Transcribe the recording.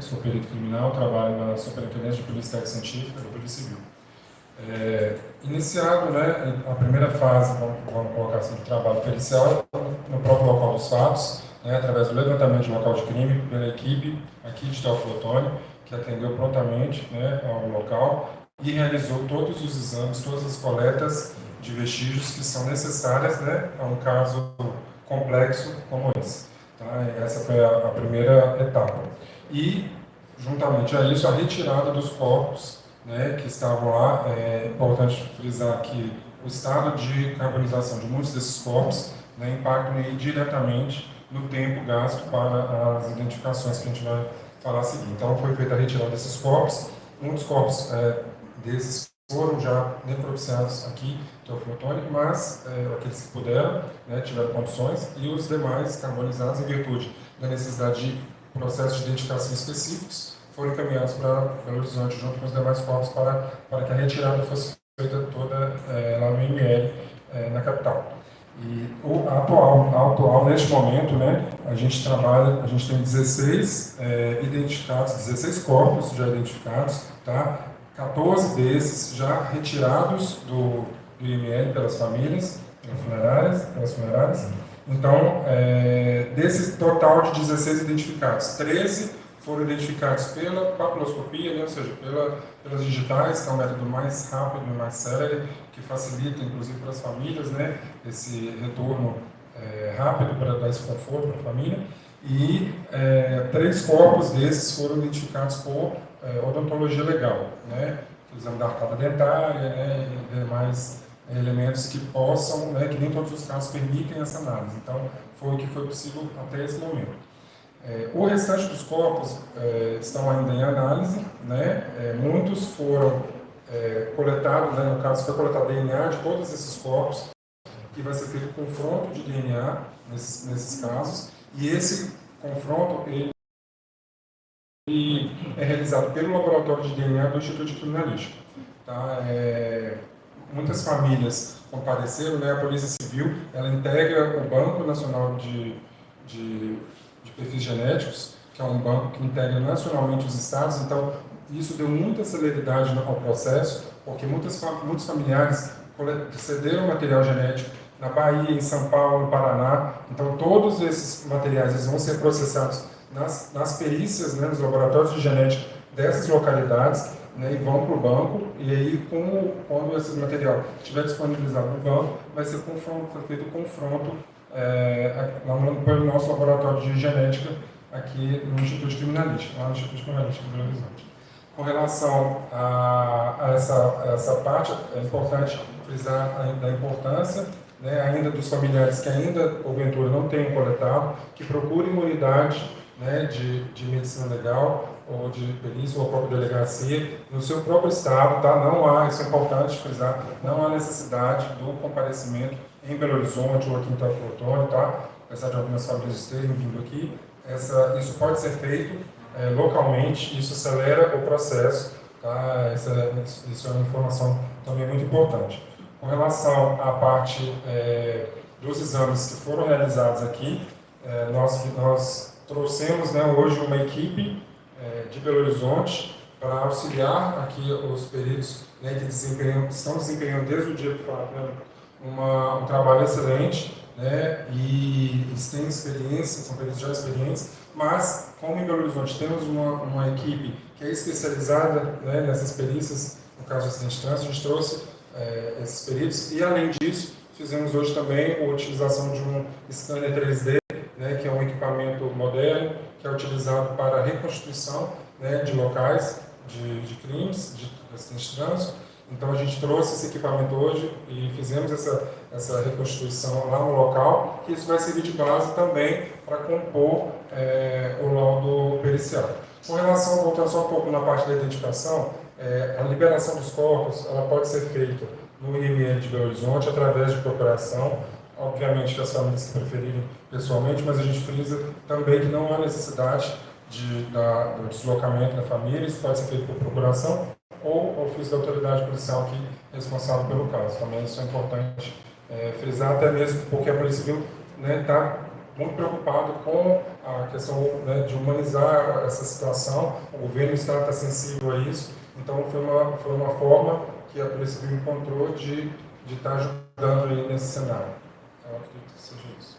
sou perito criminal, trabalho na Superintendência de Polícia Técnica Científica da Polícia Civil. Iniciado, né, a primeira fase, vamos colocar assim, de trabalho pericial, no próprio local dos fatos, né, através do levantamento de local de crime pela equipe aqui de Teófilo Otoni, que atendeu prontamente, né, ao local e realizou todos os exames, todas as coletas de vestígios que são necessárias, né, a um caso complexo como esse. Tá? Essa foi a primeira etapa. E, juntamente a isso, a retirada dos corpos, né, que estavam lá. É importante frisar que o estado de carbonização de muitos desses corpos, né, impactam diretamente no tempo gasto para as identificações que a gente vai falar a seguir. Então, foi feita a retirada desses corpos. Muitos corpos desses foram já necropsiados aqui, Teófilo Otoni, mas aqueles que puderam, né, tiveram condições, e os demais carbonizados, em virtude da necessidade de processos de identificação específicos, foram encaminhados para Belo Horizonte junto com os demais corpos para que a retirada fosse feita toda lá no IML, na capital. E atual, neste momento, né, a gente tem 16 identificados, 16 corpos já identificados, tá? 14 desses já retirados do IML pelas famílias, pelas funerárias. Então, desse total de 16 identificados, 13 foram identificados pela papiloscopia, né, ou seja, pelas digitais, que é um método mais rápido e mais célere, que facilita, inclusive, para as famílias, né, esse retorno rápido para dar esse conforto para a família. E 3 corpos desses foram identificados por odontologia legal, né, exame da arcada dentária, né, e demais elementos que possam, né, que nem todos os casos permitem essa análise. Então, foi o que foi possível até esse momento. O restante dos corpos estão ainda em análise, né? Muitos foram coletados, né? No caso, foi coletado DNA de todos esses corpos, que vai ser feito confronto de DNA nesses casos, e esse confronto ele é realizado pelo laboratório de DNA do Instituto de Criminalística. Tá? Muitas famílias compareceram, né? A Polícia Civil ela integra o Banco Nacional de Perfis Genéticos, que é um banco que integra nacionalmente os estados. Então, isso deu muita celeridade ao processo, porque muitos familiares cederam material genético na Bahia, em São Paulo, no Paraná. Então, todos esses materiais eles vão ser processados nas perícias, né, nos laboratórios de genética dessas localidades, né, e vão para o banco. E aí, quando esse material estiver disponibilizado no banco, vai ser feito o confronto pelo nosso laboratório de genética aqui no Instituto Criminalístico, lá no Instituto Criminalístico de Belo Horizonte. Com relação a essa parte, é importante frisar a importância, né, ainda dos familiares que ainda, porventura, não tenham coletado, que procurem uma unidade, né, de medicina legal, ou de perícia, ou a própria delegacia, no seu próprio estado, tá? Não há, isso é importante frisar, não há necessidade do comparecimento em Belo Horizonte ou aqui em Teófilo Otoni, tá? Apesar de algumas famílias terem vindo aqui, isso pode ser feito localmente, isso acelera o processo, tá? Isso é uma informação também muito importante. Com relação à parte dos exames que foram realizados aqui, nós trouxemos, né, hoje uma equipe de Belo Horizonte para auxiliar aqui os peritos, né, que estão desempenhando desde o dia do fato, né, um trabalho excelente, né, e eles têm experiência, são peritos já experientes, mas como em Belo Horizonte temos uma equipe que é especializada, né, nessas perícias, no caso de acidente de trânsito, a gente trouxe esses peritos, e além disso, fizemos hoje também a utilização de um scanner 3D, né, que é um equipamento moderno, que é utilizado para a reconstituição, né, de locais de crimes, de acidentes de trânsito. Então a gente trouxe esse equipamento hoje e fizemos essa reconstituição lá no local, que isso vai servir de base também para compor o laudo pericial. Com relação, voltando só um pouco na parte da identificação, a liberação dos corpos ela pode ser feita no IML de Belo Horizonte através de procuração, obviamente que as famílias que preferirem pessoalmente, mas a gente frisa também que não há necessidade do deslocamento da família, isso pode ser feito por procuração ou ofício da autoridade policial aqui responsável pelo caso. Também isso é importante frisar, até mesmo porque a Polícia Civil está muito preocupado com a questão, né, de humanizar essa situação. O governo está sensível a isso, então foi uma forma que a Polícia Civil encontrou de estar ajudando aí nesse cenário. Então, eu acredito que seja isso.